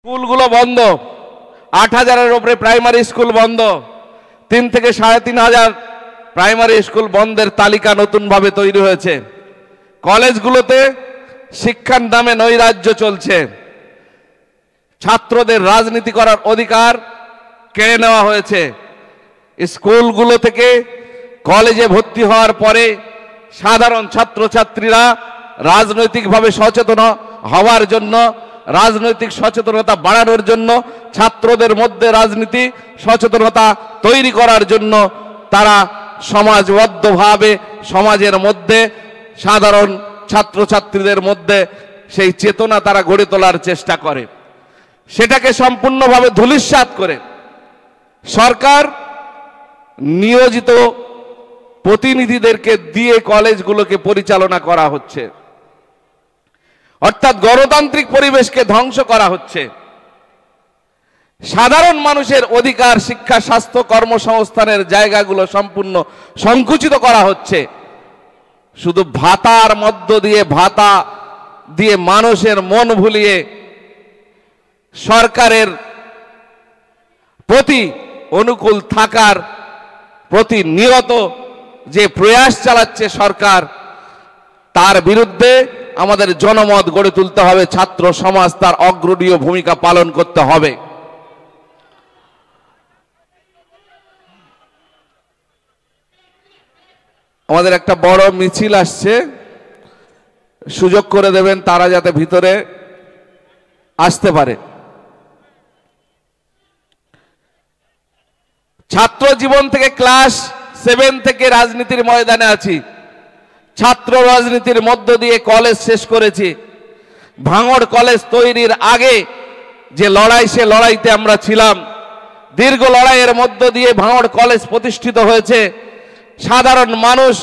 স্কুলগুলো বন্ধ, ৮,০০০-এর উপরে প্রাইমারি স্কুল বন্ধ, ৩ থেকে ৩,৫০০ প্রাইমারি স্কুল বন্ধের তালিকা নতুনভাবে তৈরি হয়েছে। কলেজগুলোতে শিক্ষার নামে নৈরাজ্য চলছে, ছাত্রদের রাজনীতি করার অধিকার কেড়ে নেওয়া হয়েছে। স্কুলগুলো থেকে কলেজে ভর্তি হওয়ার পরে সাধারণ ছাত্রছাত্রীরা রাজনৈতিকভাবে সচেতন হওয়ার জন্য, রাজনৈতিক সচেতনতা বাড়ানোর জন্য, ছাত্রদের মধ্যে রাজনীতি সচেতনতা তৈরি করার জন্য তারা সমাজবদ্ধভাবে সমাজের মধ্যে সাধারণ ছাত্রছাত্রীদের মধ্যে সেই চেতনা তারা গড়ে তোলার চেষ্টা করে। সেটাকে সম্পূর্ণভাবে ধূলিসাৎ করে সরকার নিয়োজিত প্রতিনিধিদেরকে দিয়ে কলেজগুলোকে পরিচালনা করা হচ্ছে, অর্থাৎ গণতান্ত্রিক পরিবেশকে ধ্বংস করা হচ্ছে। সাধারণ মানুষের অধিকার, শিক্ষা, স্বাস্থ্য, কর্মসংস্থানের জায়গাগুলো সম্পূর্ণ সংকুচিত করা হচ্ছে। শুধু ভাতার মধ্য দিয়ে, ভাতা দিয়ে মানুষের মন ভুলিয়ে সরকারের প্রতি অনুকূল থাকার প্রতি নিরত যে প্রয়াস চালাচ্ছে সরকার, তার বিরুদ্ধে আমাদের জনমত গড়ে তুলতে হবে। ছাত্র সমাজ তার অগ্রণীয় ভূমিকা পালন করতে হবে। আমাদের একটা বড় মিছিল আসছে, সুযোগ করে দেবেন তারা যাতে ভিতরে আসতে পারে। ছাত্র জীবন থেকে ক্লাস 7 থেকে রাজনীতির ময়দানে আছি, ছাত্র রাজনীতির মধ্য দিয়ে কলেজ শেষ করেছি। ভাঙড় কলেজ তৈরির আগে যে লড়াই, সে লড়াইতে আমরা ছিলাম। দীর্ঘ লড়াইয়ের মধ্য দিয়ে ভাঙড় কলেজ প্রতিষ্ঠিত হয়েছে। সাধারণ মানুষ,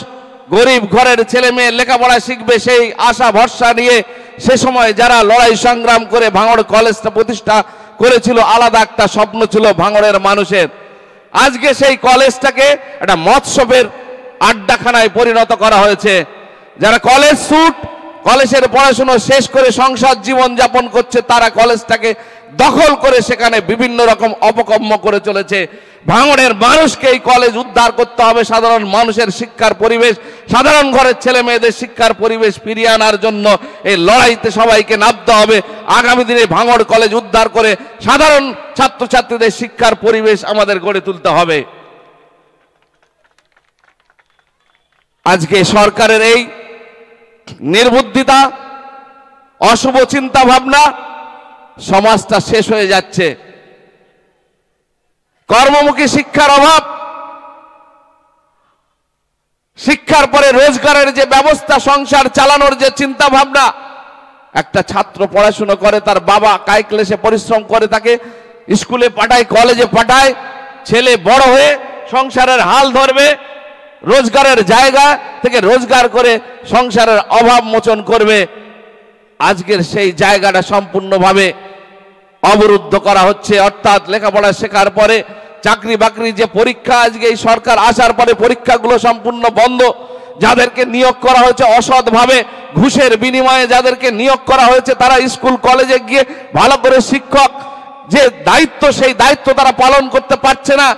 গরিব ঘরের ছেলে মেয়ে লেখাপড়া শিখবে সেই আশা ভরসা নিয়ে সে সময় যারা লড়াই সংগ্রাম করে ভাঙড় কলেজটা প্রতিষ্ঠা করেছিল, আলাদা একটা স্বপ্ন ছিল ভাঙড়ের মানুষের। আজকে সেই কলেজটাকে একটা মৎসবের আড্ডাখানায় পরিণত করা হয়েছে। যারা কলেজ ছুট, কলেজের পড়াশোনা শেষ করে সংসার জীবন যাপন করছে, তারা কলেজটাকে দখল করে সেখানে বিভিন্ন রকম অপকর্ম করে চলেছে। ভাঙড়ের মানুষকে এই কলেজ উদ্ধার করতে হবে। সাধারণ মানুষের শিক্ষার পরিবেশ, সাধারণ ঘরের ছেলে মেয়েদের শিক্ষার পরিবেশ ফিরিয়ে আনার জন্য এই লড়াইতে সবাইকে নামতে হবে। আগামী দিনে ভাঙড় কলেজ উদ্ধার করে সাধারণ ছাত্রছাত্রীদের শিক্ষার পরিবেশ আমাদের গড়ে তুলতে হবে। আজকে সরকারের এই নির্বুদ্ধিতা, অশুভ চিন্তা ভাবনা, সমাজটা শেষ হয়ে যাচ্ছে। কর্মমুখী শিক্ষার অভাব, শিক্ষার পরে রোজগারের যে ব্যবস্থা, সংসার চালানোর যে চিন্তা ভাবনা, একটা ছাত্র পড়াশোনা করে, তার বাবা কায়িক ক্লেশে পরিশ্রম করে তাকে স্কুলে পাঠায়, কলেজে পাঠায়, ছেলে বড় হয়ে সংসারের হাল ধরবে, রোজগারের জায়গা থেকে রোজগার করে সংসারের অভাব মোচন করবে। আজকের সেই জায়গাটা সম্পূর্ণভাবে অবরুদ্ধ করা হচ্ছে। অর্থাৎ লেখাপড়া শেখার পরে চাকরি বাকরি যে পরীক্ষা, আজকে এই সরকার আসার পরে পরীক্ষাগুলো সম্পূর্ণ বন্ধ। যাদেরকে নিয়োগ করা হয়েছে অসৎভাবে, ঘুষের বিনিময়ে যাদেরকে নিয়োগ করা হয়েছে, তারা স্কুল কলেজে গিয়ে ভালো করে শিক্ষক যে দায়িত্ব, সেই দায়িত্ব তারা পালন করতে পারছে না।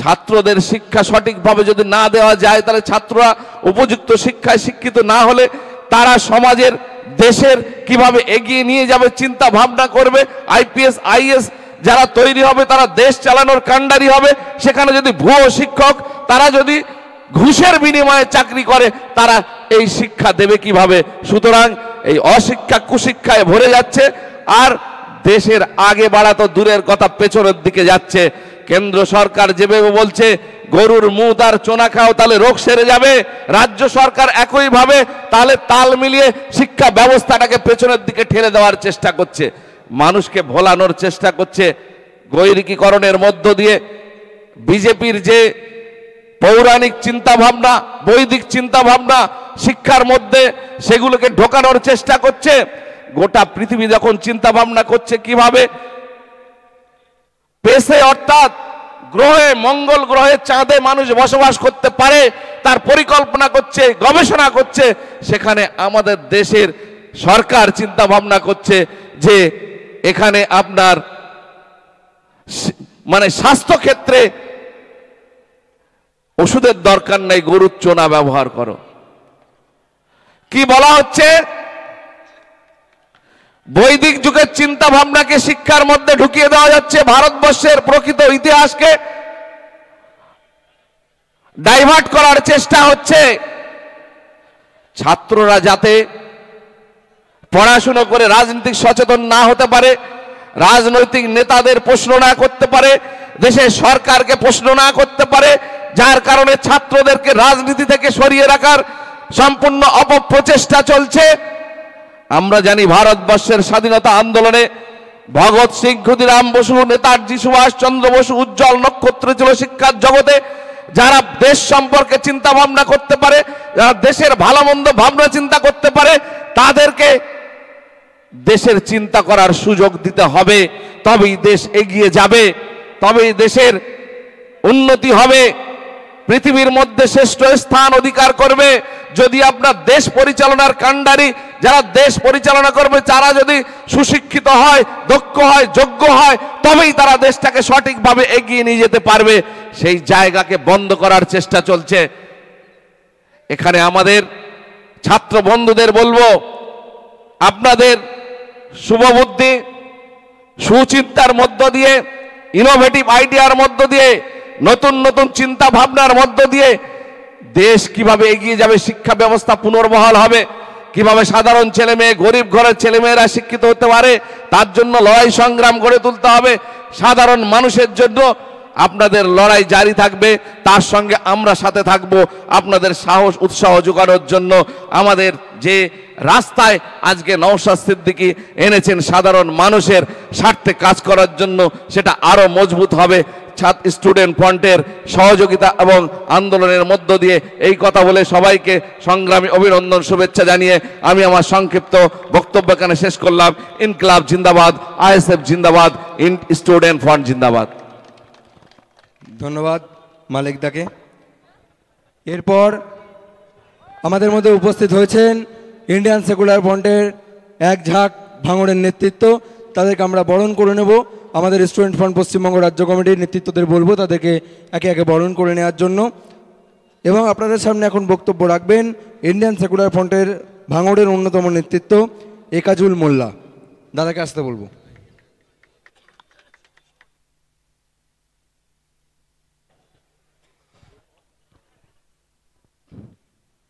ছাত্রদের শিক্ষা সঠিকভাবে যদি না দেওয়া যায়, তাহলে ছাত্ররা উপযুক্ত শিক্ষায় শিক্ষিত না হলে তারা সমাজের, দেশের কিভাবে এগিয়ে নিয়ে যাবে চিন্তা ভাবনা করবে। আইপিএস আইএস যারা তৈরি হবে তারা দেশ চালানোর কাণ্ডারি হবে। সেখানে যদি ভুয়ো শিক্ষক, তারা যদি ঘুষের বিনিময়ে চাকরি করে, তারা এই শিক্ষা দেবে কিভাবে? সুতরাং এই অশিক্ষা, কুশিক্ষায় ভরে যাচ্ছে। আর দেশের আগে বাড়া তো দূরের কথা, পেছনের দিকে যাচ্ছে। কেন্দ্র সরকার যেভাবে বলছে গরুর মুদ আর চোনা খাও তাহলে রোগ সেরে যাবে, রাজ্য সরকার একইভাবে তাহলে তাল মিলিয়ে শিক্ষা ব্যবস্থাটাকে পেছনের দিকে ঠেলে দেওয়ার চেষ্টা করছে, মানুষকে ভোলানোর চেষ্টা করছে। গৈরিকীকরণের মধ্য দিয়ে বিজেপির যে পৌরাণিক চিন্তা ভাবনা, বৈদিক চিন্তা ভাবনা শিক্ষার মধ্যে, সেগুলোকে ঢোকানোর চেষ্টা করছে। গোটা পৃথিবী যখন চিন্তা ভাবনা করছে কিভাবে পেশে, অর্থাৎ গ্রহে, মঙ্গল গ্রহে, চাঁদে মানুষ বসবাস করতে পারে, তার পরিকল্পনা করছে, গবেষণা করছে। সেখানে আমাদের দেশের সরকার চিন্তা ভাবনা করছে যে এখানে আপনার মানে স্বাস্থ্য ক্ষেত্রে ওষুধের দরকার নেই, গরুর চোনা ব্যবহার করো। কি বলা হচ্ছে? বৈদিক যুগের চিন্তা ভাবনাকে শিক্ষার মধ্যে ঢুকিয়ে দেওয়া যাচ্ছে, ভারতবর্ষের প্রকৃত ইতিহাসকে ডাইভার্ট করার চেষ্টা হচ্ছে। ছাত্ররা যাতে পড়াশোনা করে রাজনৈতিক সচেতন না হতে পারে, রাজনৈতিক নেতাদের প্রশ্ন না করতে পারে, দেশের সরকারকে প্রশ্ন না করতে পারে, যার কারণে ছাত্রদেরকে রাজনীতি থেকে সরিয়ে রাখার সম্পূর্ণ অপপ্রচেষ্টা চলছে। আমরা জানি ভারতবর্ষের স্বাধীনতা আন্দোলনে ভগৎ সিং, ক্ষুদিরাম বসু, নেতাজি সুভাষ চন্দ্র বসু উজ্জ্বল নক্ষত্র ছিল শিক্ষার জগতে। যারা দেশ সম্পর্কে চিন্তা ভাবনা করতে পারে, যারা দেশের ভালো মন্দ ভাবনা চিন্তা করতে পারে, তাদেরকে দেশের চিন্তা করার সুযোগ দিতে হবে। তবেই দেশ এগিয়ে যাবে, তবেই দেশের উন্নতি হবে, পৃথিবীর মধ্যে শ্রেষ্ঠ স্থান অধিকার করবে। যদি আপনার দেশ পরিচালনার কাণ্ডারি যারা দেশ পরিচালনা করবে, তারা যদি সুশিক্ষিত হয়, দক্ষ হয়, যোগ্য হয়, তবেই তারা দেশটাকে সঠিকভাবে এগিয়ে নিয়ে যেতে পারবে। সেই জায়গাকে বন্ধ করার চেষ্টা চলছে। এখানে আমাদের ছাত্র বন্ধুদের বলবো, আপনাদের শুভবুদ্ধি, সুচিন্তার মধ্য দিয়ে, ইনোভেটিভ আইডিয়ার মধ্য দিয়ে, নতুন নতুন চিন্তা ভাবনার মধ্য দিয়ে দেশ কিভাবে এগিয়ে যাবে, শিক্ষা ব্যবস্থা পুনর্বহাল হবে, কিভাবে সাধারণ ছেলে মেয়ে, গরিব ঘরের ছেলেমেয়েরা শিক্ষিত হতে পারে, তার জন্য লড়াই সংগ্রাম গড়ে তুলতে হবে। সাধারণ মানুষের জন্য আপনাদের লড়াই জারি থাকবে, তার সঙ্গে আমরা সাথে থাকব আপনাদের সাহস উৎসাহ যোগানোর জন্য। আমাদের যে রাস্তায় আজকে নওশাদ সিদ্দিকী এনেছেন সাধারণ মানুষের স্বার্থে কাজ করার জন্য, সেটা আরো মজবুত হবে স্টুডেন্ট ফ্রন্টের সহযোগিতা এবং আন্দোলনের মধ্য দিয়ে। এই কথা বলে সবাইকে সংগ্রামী অভিনন্দন, শুভেচ্ছা জানিয়ে আমি আমার সংক্ষিপ্ত বক্তব্য এখানে শেষ করলাম। ইনকলাব জিন্দাবাদ, আইএসএফ জিন্দাবাদ, স্টুডেন্ট ফ্রন্ট জিন্দাবাদ। ধন্যবাদ মালিক দাকে। এরপর আমাদের মধ্যে উপস্থিত হয়েছেন ইন্ডিয়ান সেকুলার ফ্রন্টের এক ঝাঁক ভাঙড়ের নেতৃত্ব। তাদেরকে আমরা বরণ করে নেব। আমাদের স্টুডেন্ট ফ্রন্ট পশ্চিমবঙ্গ রাজ্য কমিটির নেতৃত্বদের বলবো তাদেরকে একে একে বরণ করে নেওয়ার জন্য। এবং আপনাদের সামনে এখন বক্তব্য রাখবেন ইন্ডিয়ান সেকুলার ফ্রন্টের ভাঙড়ের অন্যতম নেতৃত্ব একাজুল মোল্লা। দাদাকে আসতে বলবো।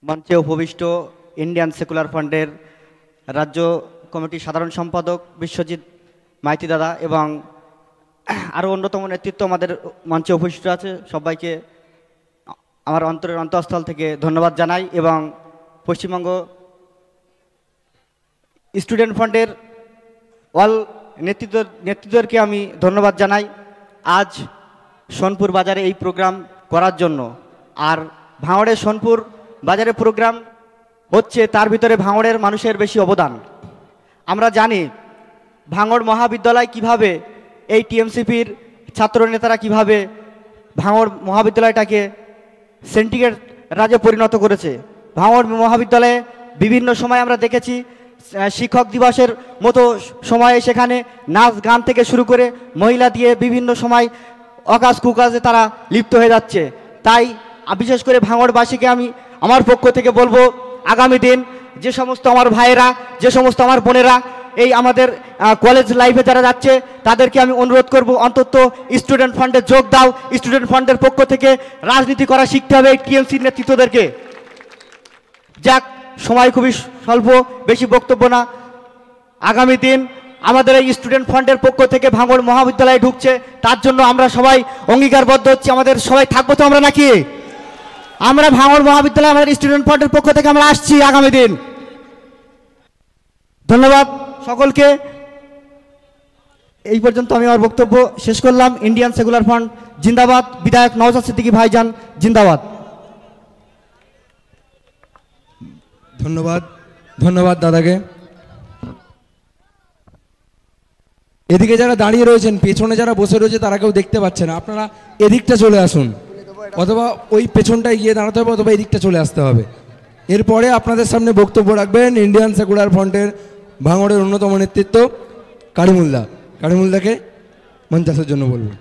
মঞ্চে উপবিষ্ট ইন্ডিয়ান সেকুলার ফ্রন্টের রাজ্য কমিটির সাধারণ সম্পাদক বিশ্বজিৎ মাইতি দাদা এবং আরও অন্যতম নেতৃত্ব আমাদের মঞ্চে উপস্থিত আছে, সবাইকে আমার অন্তরের অন্তঃস্থল থেকে ধন্যবাদ জানাই। এবং পশ্চিমবঙ্গ স্টুডেন্ট ফ্রন্টের অল নেতৃত্বদেরকে আমি ধন্যবাদ জানাই আজ সোনপুর বাজারে এই প্রোগ্রাম করার জন্য। আর ভাঙড়ের সোনপুর বাজারে প্রোগ্রাম হচ্ছে, তার ভিতরে ভাঙড়ের মানুষের বেশি অবদান। আমরা জানি ভাঙড় মহাবিদ্যালয় কিভাবে এই টিএমসিপির ছাত্রনেতারা কিভাবে ভাঙড় মহাবিদ্যালয়টাকে সেন্টিগ্রেড রাজ্যে পরিণত করেছে। ভাঙড় মহাবিদ্যালয়ে বিভিন্ন সময় আমরা দেখেছি শিক্ষক দিবসের মতো সময়ে সেখানে নাচ গান থেকে শুরু করে মহিলা দিয়ে বিভিন্ন সময় অকাজ কুকাজে তারা লিপ্ত হয়ে যাচ্ছে। তাই বিশেষ করে ভাঙড়বাসীকে আমি আমার পক্ষ থেকে বলবো, আগামী দিন যে সমস্ত আমার ভাইয়েরা, যে সমস্ত আমার বোনেরা এই আমাদের কলেজ লাইফে যারা যাচ্ছে, তাদেরকে আমি অনুরোধ করব অন্তত স্টুডেন্ট ফ্রন্টে যোগ দাও। স্টুডেন্ট ফ্রন্টের পক্ষ থেকে রাজনীতি করা শিখতে হবে এই টিএমসির নেতৃত্বদেরকে। যাক, সময় খুবই স্বল্প, বেশি বক্তব্য না। আগামী দিন আমাদের এই স্টুডেন্ট ফ্রন্টের পক্ষ থেকে ভাঙড় মহাবিদ্যালয়ে ঢুকছে, তার জন্য আমরা সবাই অঙ্গীকারবদ্ধ হচ্ছি। আমাদের সবাই থাকবো তো আমরা নাকি? আমরা ভাঙড় মহাবিদ্যালয় আমাদের স্টুডেন্ট ফ্রন্টের পক্ষ থেকে আমরা আসছি আগামী দিন। ধন্যবাদ সকলকে। এই পর্যন্ত আমি আমার বক্তব্য শেষ করলাম। ইন্ডিয়ান সেকুলার ফ্রন্ট জিন্দাবাদ। বিধায়ক নওশাদ সিদ্দিকী ভাইজান জিন্দাবাদ। ধন্যবাদ, ধন্যবাদ দাদাকে। এদিকে যারা দাঁড়িয়ে রয়েছেন, পেছনে যারা বসে রয়েছে তারা কেউ দেখতে পাচ্ছে না, আপনারা এদিকটা চলে আসুন, অথবা ওই পেছনটায় গিয়ে দাঁড়াতে হবে, অথবা এদিকটা চলে আসতে হবে। এরপরে আপনাদের সামনে বক্তব্য রাখবেন ইন্ডিয়ান সেকুলার ফ্রন্টের ভাঙড়ের অন্যতম নেতৃত্ব কারিমুল্লাকে মঞ্চে আসার জন্য বলবো।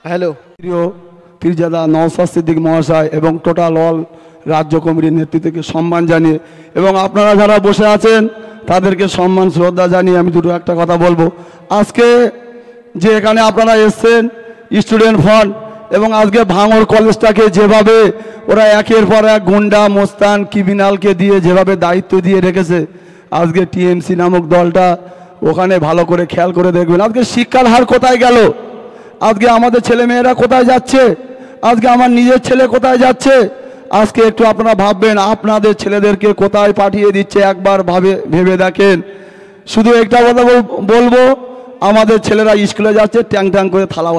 হ্যালো, প্রিয় পীরজাদা নওশাদ সিদ্দিক মহাশয় এবং টোটাল অল রাজ্য কমিটির নেতৃত্বকে সম্মান জানিয়ে এবং আপনারা যারা বসে আছেন তাদেরকে সম্মান শ্রদ্ধা জানিয়ে আমি দুটো একটা কথা বলবো। আজকে যে এখানে আপনারা এসছেন স্টুডেন্ট ফান্ড এবং আজকে ভাঙড় কলেজটাকে যেভাবে ওরা একের পর এক গুন্ডা মোস্তান ক্রিমিনালকে দিয়ে যেভাবে দায়িত্ব দিয়ে রেখেছে, আজকে টিএমসি নামক দলটা ওখানে ভালো করে খেয়াল করে দেখবেন। আজকে শিক্ষার হার কোথায় গেল? আজকে আমাদের ছেলে মেয়েরা কোথায় যাচ্ছে? আজকে আমার নিজের ছেলে কোথায় যাচ্ছে? আজকে একটু আপনারা ভাববেন আপনাদের ছেলেদেরকে কোথায় পাঠিয়ে দিচ্ছে, একবার ভেবে দেখেন। শুধু একটা কথা বলবো, আমাদের ছেলেরা স্কুলে যাচ্ছে ট্যাং ট্যাং করে থালা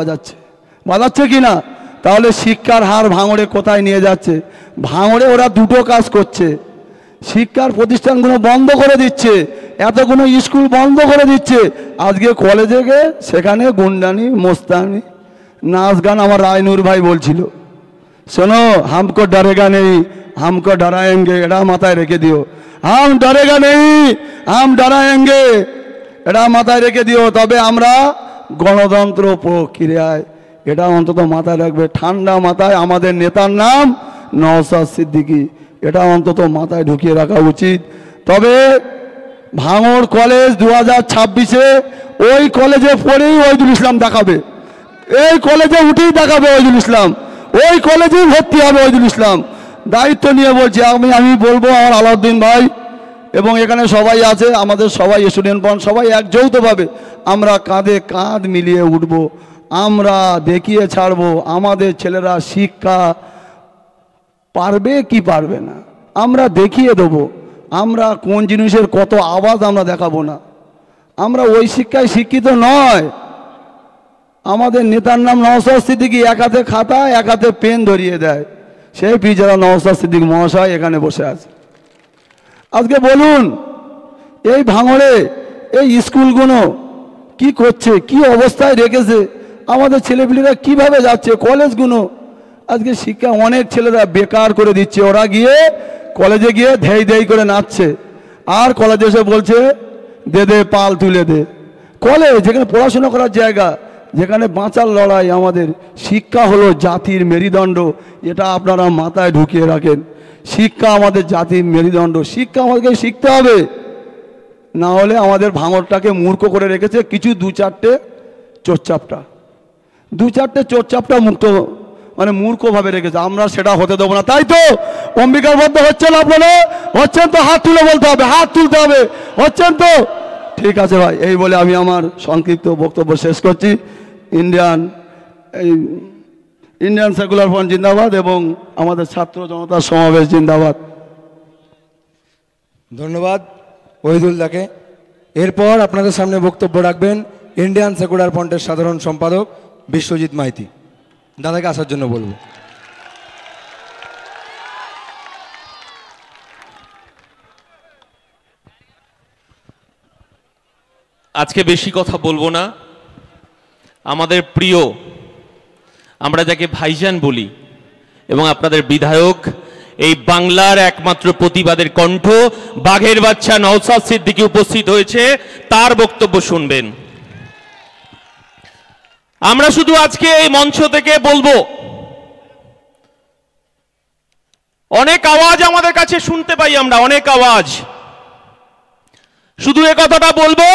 বাজাচ্ছে কি না? তাহলে শিক্ষার হার ভাঙড়ে কোথায় নিয়ে যাচ্ছে? ভাঙড়ে ওরা দুটো কাজ করছে, শিক্ষার প্রতিষ্ঠানগুলো বন্ধ করে দিচ্ছে, এতগুলো স্কুল বন্ধ করে দিচ্ছে। আজকে কলেজে গিয়ে সেখানে গুন্ডানি মোস্তানি নাচ গান। আমার রায়নুর ভাই বলছিল, শোনো হামকো ডরেগা নেই হামকো ডরায়েঙ্গে, এটা মাথায় রেখে দিও। হাম ডরেগা নেই হাম ডরায়েঙ্গে, এটা মাথায় রেখে দিও। তবে আমরা গণতন্ত্র প্রক্রিয়ায়, এটা অন্তত মাথায় রাখবে। ঠান্ডা মাথায় আমাদের নেতার নাম নওশাদ সিদ্দিকী, এটা অন্তত মাথায় ঢুকিয়ে রাখা উচিত। তবে ভাঙড় কলেজ 2026-এ ওই কলেজে পড়েই ওহিদুল ইসলাম দেখাবে, এই কলেজে উঠেই দেখাবে ওহিদুল ইসলাম, ওই কলেজেই ভর্তি হবে ওহিদুল ইসলাম। দায়িত্ব নিয়ে বলছি আমি বলবো আমার আলাউদ্দিন ভাই এবং এখানে সবাই আছে, আমাদের সবাই স্টুডেন্ট বন সবাই এক যৌথভাবে আমরা কাঁধে কাঁধ মিলিয়ে উঠবো। আমরা দেখিয়ে ছাড়বো আমাদের ছেলেরা শিক্ষা পারবে কি পারবে না, আমরা দেখিয়ে দেবো। আমরা কোন জিনিসের কত আওয়াজ আমরা দেখাবো না। আমরা ওই শিক্ষায় শিক্ষিত নয়। আমাদের নেতার নাম নওশাদ সিদ্দিকী, এক হাতে খাতা এক হাতে পেন ধরিয়ে দেয়, সেই পীরজাদা নওশাদ সিদ্দিক মহাশয় এখানে বসে আছে। আজকে বলুন এই ভাঙড়ে এই স্কুলগুলো কি করছে, কি অবস্থায় রেখেছে, আমাদের ছেলেপিলেরা কিভাবে যাচ্ছে কলেজগুলো। আজকে শিক্ষা অনেক ছেলেরা বেকার করে দিচ্ছে, ওরা গিয়ে কলেজে গিয়ে ধেই করে নাচছে, আর কলেজে এসে বলছে দে পাল তুলে দে। কলেজ যেখানে পড়াশোনা করার জায়গা, যেখানে বাঁচার লড়াই। আমাদের শিক্ষা হলো জাতির মেরুদণ্ড, এটা আপনারা মাথায় ঢুকিয়ে রাখেন। শিক্ষা আমাদের জাতির মেরুদণ্ড, শিক্ষা আমাদেরকে শিখতে হবে, না হলে আমাদের ভাঙড়টাকে মূর্খ করে রেখেছে কিছু দু চারটে চোরচাপটা মুক্ত মানে মূর্খভাবে রেখেছে, আমরা সেটা হতে দেবো না। তাই তো অম্বিকার মধ্যে হচ্ছেন আপনারা, হচ্ছেন তো হাত তুলে বলতে হবে, হাত তুলতে হবে, হচ্ছেন তো? ঠিক আছে ভাই, এই বলে আমি আমার সংক্ষিপ্ত বক্তব্য শেষ করছি। ইন্ডিয়ান সেকুলার ফ্রন্ট জিন্দাবাদ এবং আমাদের ছাত্র জনতার সমাবেশ জিন্দাবাদ। ধন্যবাদ ওহিদুলদাকে। এরপর আপনাদের সামনে বক্তব্য রাখবেন ইন্ডিয়ান সেকুলার ফ্রন্টের সাধারণ সম্পাদক বিশ্বজিৎ মাইতি। দাদাকে আসার জন্য বলবো। আজকে বেশি কথা বলবো না। আমাদের প্রিয়, আমরা যাকে ভাইজান বলি, এবং আপনাদের বিধায়ক, এই বাংলার একমাত্র প্রতিবাদের কণ্ঠ বাঘের বাচ্চা নওশাদ সিদ্দিকী উপস্থিত হয়েছে, তার বক্তব্য শুনবেন। আমরা শুধু আজকে এই মঞ্চ থেকে বলবো, অনেক আওয়াজ আমাদের কাছে শুনতে পাই, আমরা অনেক আওয়াজ, শুধু এ কথাটা বলবো,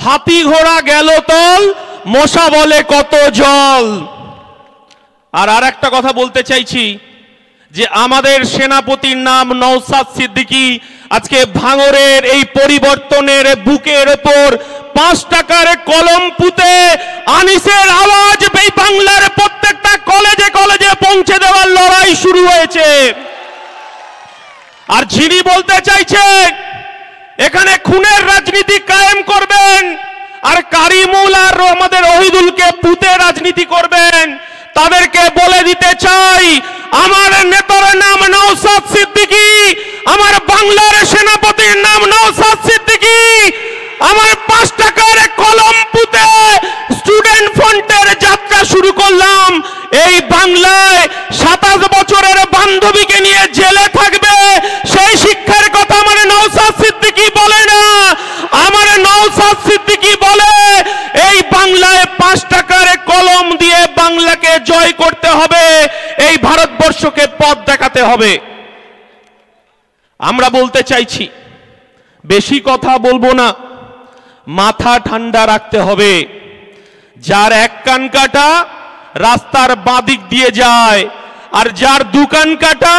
হাতি ঘোড়া গেল তল, মশা বলে কত জল। আর একটা কথা বলতে চাইছি যে আমাদের সেনাপতির নাম নওশাদ সিদ্দিকী। আজকে ভাঙড়ের এই পরিবর্তনের বুকের ওপর 5 টাকার কলম পুঁতে আনিসের আওয়াজ এই বাংলার প্রত্যেকটা কলেজে কলেজে পৌঁছে দেওয়ার লড়াই শুরু হয়েছে। আর যিনি বলতে চাইছেন এখানে খুনের রাজনীতি কায়েম করবেন আর কারিমুল আর আমাদের ওহিদুলকে পুঁতে রাজনীতি করবেন, তাদেরকে বলে দিতে চাই আমার নেতার নাম নওশাদ সিদ্দিকী, আমার বাংলার সেনাপতির নাম নওশাদ সিদ্দিকী। আমার 5 টাকার কলম পুঁতে স্টুডেন্ট ফ্রন্টের যাত্রা শুরু করলাম। এই বাংলায় 27 বছরের বান্ধবীকে নিয়ে জেলে থাকবে, সেই শিক্ষার কথা আমার নওশাদ সিদ্দিকী বলে না। আমার নওশাদ সিদ্দিকী বলে এই বাংলায় 5 টাকার কলম দিয়ে বাংলাকে জয় করতে হবে, এই ভারতবর্ষকে পথ দেখাতে হবে। আমরা বলতে চাইছি বেশি কথা বলবো না, মাথা ঠান্ডা রাখতে হবে। যার এক কান কাটা রাস্তার বাঁদিক দিয়ে যায় আর যার দুকান কাটা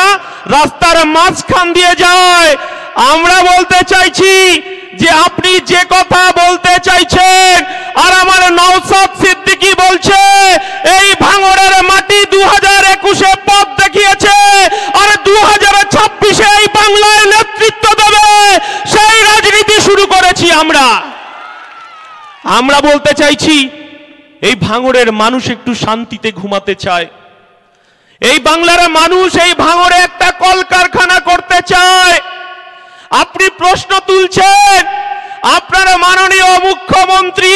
রাস্তার মাঝখান দিয়ে যায়। আমরা বলতে চাইছি যে আপনি যে কথা বলতে চাইছেন আর আমার নওশাদ সিদ্দিকী বলছে এই ভাঙড়ের মাটি 2021-এ পথ দেখিয়েছে আর 2026-এ এই বাংলায় নেতৃত্ব দেবে, সেই রাজনীতি শুরু করেছি আমরা। আমরা বলতে চাইছি এই ভাঙড়ের মানুষ একটু শান্তিতে ঘুমাতে চায়, এই বাংলার মানুষ এই ভাঙড়ে একটা কলকারখানা করতে চায়। আপনি প্রশ্ন তুলছেন, আপনার মাননীয় মুখ্যমন্ত্রী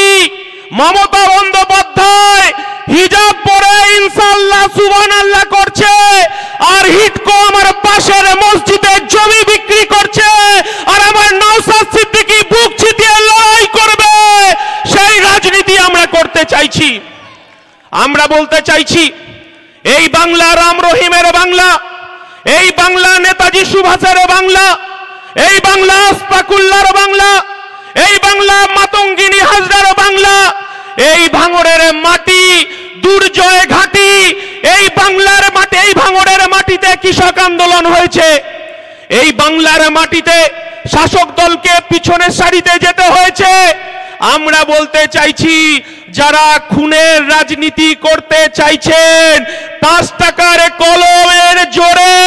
মমতা বন্দ্যোপাধ্যায় হিজাব পরে ইনশাআল্লাহ সুবহানাল্লাহ করছে আর হিটকো আমার পাশের মসজিদে জমি বিক্রি করছে আর আমার নওশাদ সিদ্দিকী বুক চিতিয়ে লড়াই করবে, সেই রাজনীতি আমরা করতে চাইছি। আমরা বলতে চাইছি এই বাংলা রাম রহিমের বাংলা, এই বাংলা নেতাজি সুভাষের বাংলা, এই বাংলা আশফাকুল্লাহর বাংলা, এই বাংলা মাতঙ্গিনী হাজরার বাংলা, এই ভাঙড়ের মাটি দুর্জয় ঘাটি, এই বাংলার মাটি, এই ভাঙড়ের মাটিতে কৃষক আন্দোলন হয়েছে, এই বাংলার মাটিতে শাসক দলকে পিছনের সারিতে যেতে হয়েছে। আমরা বলতে চাইছি যারা খুনের রাজনীতি করতে চাইছেন 5 টাকার কলমের জোরে,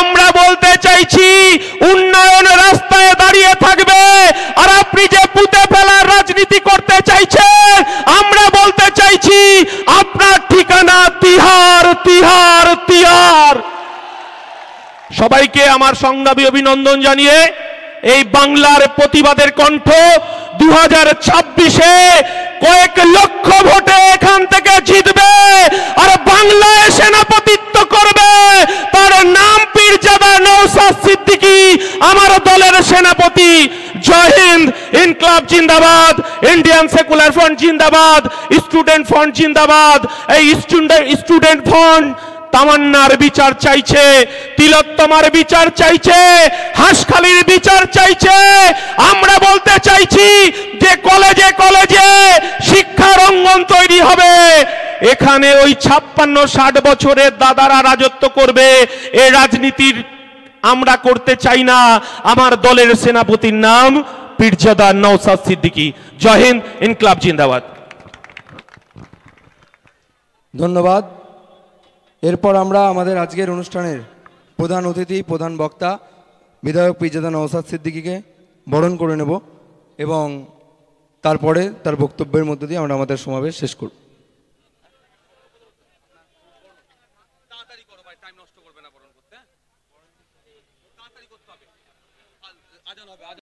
আমরা বলতে চাইছি উন্নয়ন রাস্তায় দাঁড়িয়ে থাকবে আর আপনি যে পুঁতে ফেলার রাজনীতি করতে চাইছেন আমরা বলতে চাইছি আপনার ঠিকানা তিহার তিহার তিহার। সবাইকে আমার সংগ্রামী অভিনন্দন জানিয়ে এই বাংলার প্রতিবাদের কণ্ঠ 2026-এ কয়েক লক্ষ ভোটে এখান থেকে জিতবে আর বাংলায় সেনাপতিত্ব করবে, তার নাম পীরজাদা নওশাদ সিদ্দিকী, আমার দলের সেনাপতি। জয় হিন্দ, ইনকলাব জিন্দাবাদ, ইন্ডিয়ান সেকুলার ফ্রন্ট জিন্দাবাদ, স্টুডেন্ট ফ্রন্ট জিন্দাবাদ। এই স্টুডেন্ট ফ্রন্ট তামান্নার বিচার চাইছে, তিলোত্তমার বিচার চাইছে, হাঁসখালির বিচার চাইছে। আমরা বলতে চাইছি যে কলেজে কলেজে শিক্ষার অঙ্গন তৈরি হবে, এখানে ওই 56-60 বছরের দাদারা রাজত্ব করবে, এই রাজনীতির আমরা করতে চাই না। আমার দলের সেনাপতির নাম পীরজাদা নওশাদ সিদ্দিকী। জয় হিন্দ, ইনকলাব জিন্দাবাদ। ধন্যবাদ। এরপর আমরা আমাদের আজকের অনুষ্ঠানের প্রধান অতিথি, প্রধান বক্তা বিধায়ক পীরজাদা নওশাদ সিদ্দিকীকে বরণ করে নেব এবং তারপরে তার বক্তব্যের মধ্য দিয়ে আমরা আমাদের সমাবেশ শেষ করব।